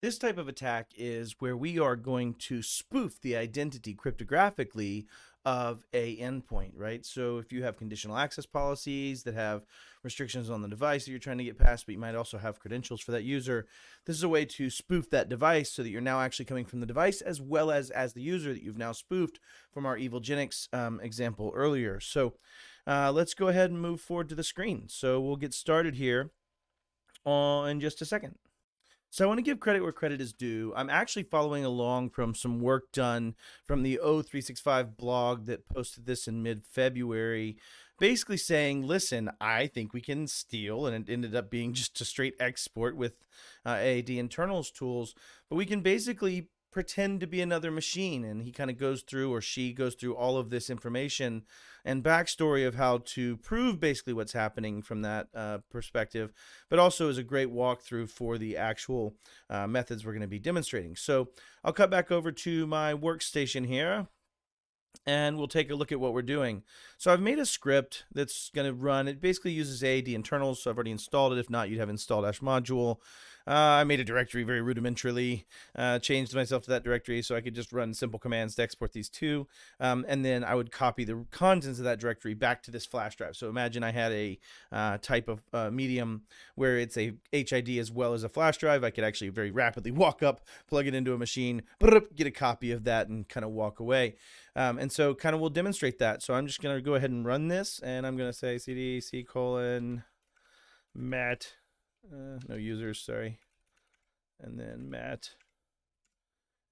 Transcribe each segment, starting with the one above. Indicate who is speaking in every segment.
Speaker 1: This type of attack is where we are going to spoof the identity cryptographically of a endpoint, right? So if you have conditional access policies that have restrictions on the device that you're trying to get past, but you might also have credentials for that user, this is a way to spoof that device so that you're now actually coming from the device as well as the user that you've now spoofed from our EvilGenix example earlier. So let's go ahead and move forward to the screen. So we'll get started here in just a second. So I want to give credit where credit is due. I'm actually following along from some work done from the O365 blog that posted this in mid-February, basically saying, listen, I think we can steal, and it ended up being just a straight export with AADInternals tools, but we can basically pretend to be another machine. And he kind of goes through, or she goes through, all of this information and backstory of how to prove basically what's happening from that perspective, but also is a great walkthrough for the actual methods we're going to be demonstrating. So I'll cut back over to my workstation here, and we'll take a look at what we're doing. So I've made a script that's going to run. It basically uses AADInternals, so I've already installed it. If not, you'd have install-module. I made a directory very rudimentarily, changed myself to that directory so I could just run simple commands to export these two, and then I would copy the contents of that directory back to this flash drive. So imagine I had a type of medium where it's a HID as well as a flash drive. I could actually very rapidly walk up, plug it into a machine, get a copy of that, and kind of walk away. And so kind of we'll demonstrate that. So I'm just going to go ahead and run this, and I'm going to say cd c:/mat, no users, sorry, and then mat,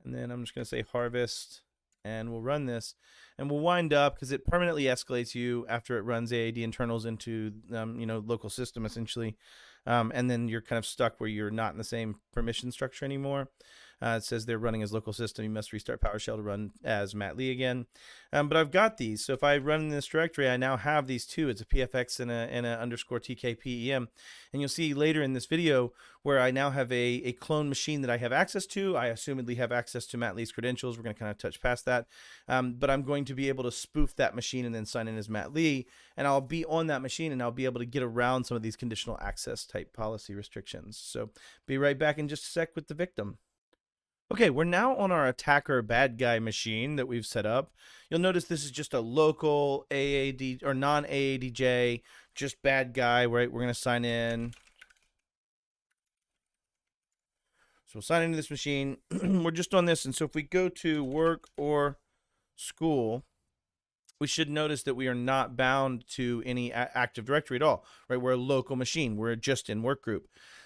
Speaker 1: and then I'm just going to say harvest, and we'll run this, and we'll wind up, because it permanently escalates you after it runs AADInternals into local system essentially, and then you're kind of stuck where you're not in the same permission structure anymore. It says they're running as local system. You must restart PowerShell to run as Matt Lee again. But I've got these. So if I run in this directory, I now have these two. It's a PFX and a _TKPEM. And you'll see later in this video where I now have a clone machine that I have access to. I assumedly have access to Matt Lee's credentials. We're going to kind of touch past that. But I'm going to be able to spoof that machine and then sign in as Matt Lee. And I'll be on that machine, and I'll be able to get around some of these conditional access type policy restrictions. So be right back in just a sec with the victim. Okay, we're now on our attacker bad guy machine that we've set up. You'll notice this is just a local AAD or non-AADJ, just bad guy, right? We're going to sign in. So we'll sign into this machine. We're just on this. And so if we go to work or school, we should notice that we are not bound to any Active Directory at all, right? We're a local machine. We're just in workgroup.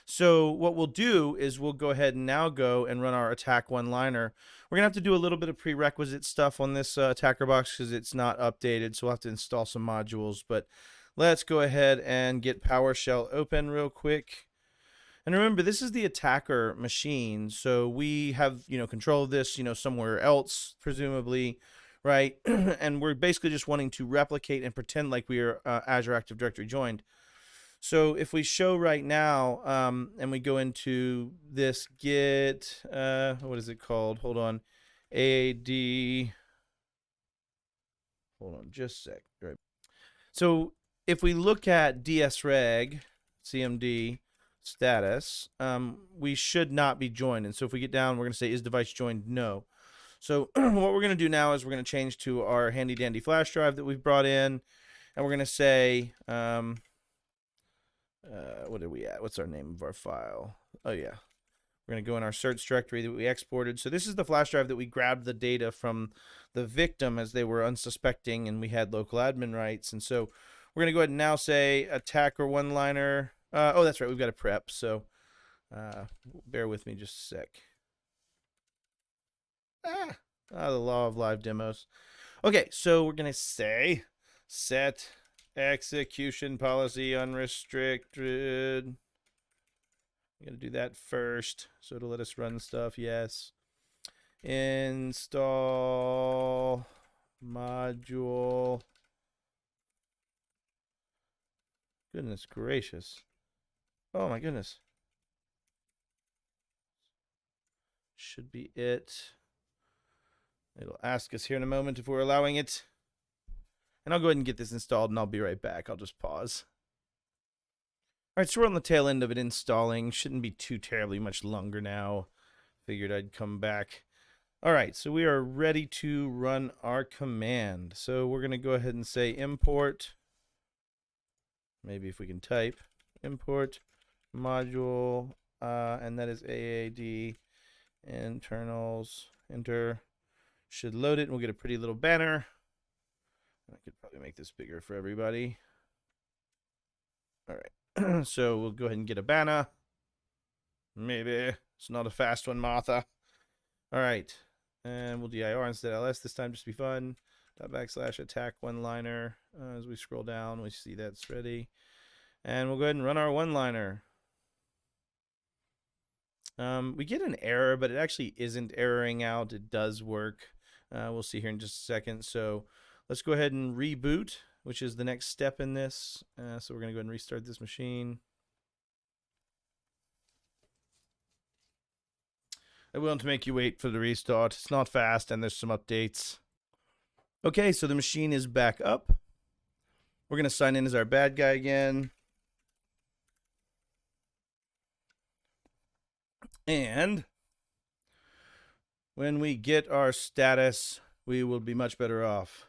Speaker 1: So what we'll do is we'll go ahead and now go and run our attack one-liner. We're going to have to do a little bit of prerequisite stuff on this attacker box because it's not updated, so we'll have to install some modules. But let's go ahead and get PowerShell open real quick. And remember, this is the attacker machine, so we have control of this somewhere else, presumably, right? And we're basically just wanting to replicate and pretend like we are Azure Active Directory joined. So if we show right now, and we go into this git, what is it called? Hold on, AAD. Hold on, just a sec. Right. So if we look at dsreg cmd status, we should not be joined. And so if we get down, we're going to say, is device joined? No. So what we're going to do now is we're going to change to our handy dandy flash drive that we've brought in, and we're going to say, what are we at? What's our name of our file? Oh yeah, we're going to go in our search directory that we exported. So this is the flash drive that we grabbed the data from the victim as they were unsuspecting, and we had local admin rights. And so we're going to go ahead and now say attacker one-liner. Oh, that's right, we've got a prep. So bear with me just a sec. The law of live demos. Okay, so we're going to say set execution policy unrestricted. We got to do that first, so it'll let us run stuff. Yes. Install module. Goodness gracious. Oh my goodness. Should be it. It'll ask us here in a moment if we're allowing it. And I'll go ahead and get this installed, and I'll be right back. I'll just pause. All right, so we're on the tail end of it installing. Shouldn't be too terribly much longer now. Figured I'd come back. All right, so we are ready to run our command. So we're going to go ahead and say import. Maybe if we can type import module, and that is AAD internals. Enter. Should load it, and we'll get a pretty little banner. I could probably make this bigger for everybody. All right, so we'll go ahead and get a banner. Maybe it's not a fast one, Martha. All right, and we'll dir instead of ls this time, just to be fun. /attack one-liner. As we scroll down, we see that's ready, and we'll go ahead and run our one-liner. We get an error, but it actually isn't erroring out. It does work. We'll see here in just a second. So let's go ahead and reboot, which is the next step in this. So we're going to go ahead and restart this machine. I won't make you wait for the restart. It's not fast, and there's some updates. Okay, so the machine is back up. We're going to sign in as our bad guy again. And when we get our status, we will be much better off.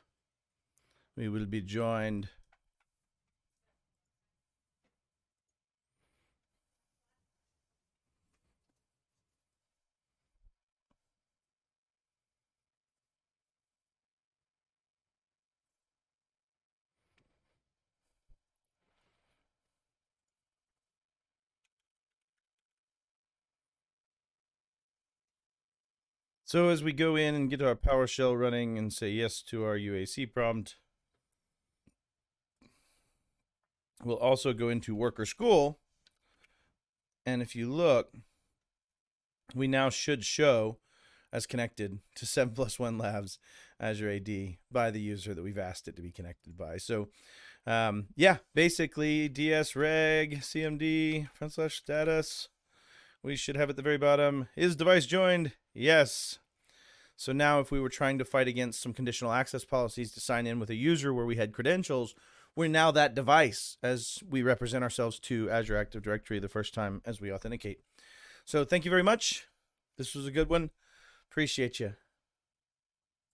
Speaker 1: We will be joined. So as we go in and get our PowerShell running and say yes to our UAC prompt, we'll also go into worker school. And if you look, we now should show as connected to 7+1 Labs Azure AD by the user that we've asked it to be connected by. So yeah, basically dsreg cmd /status. We should have at the very bottom, is device joined? Yes. So now if we were trying to fight against some conditional access policies to sign in with a user where we had credentials, we're now that device as we represent ourselves to Azure Active Directory the first time as we authenticate. So thank you very much. This was a good one. Appreciate you.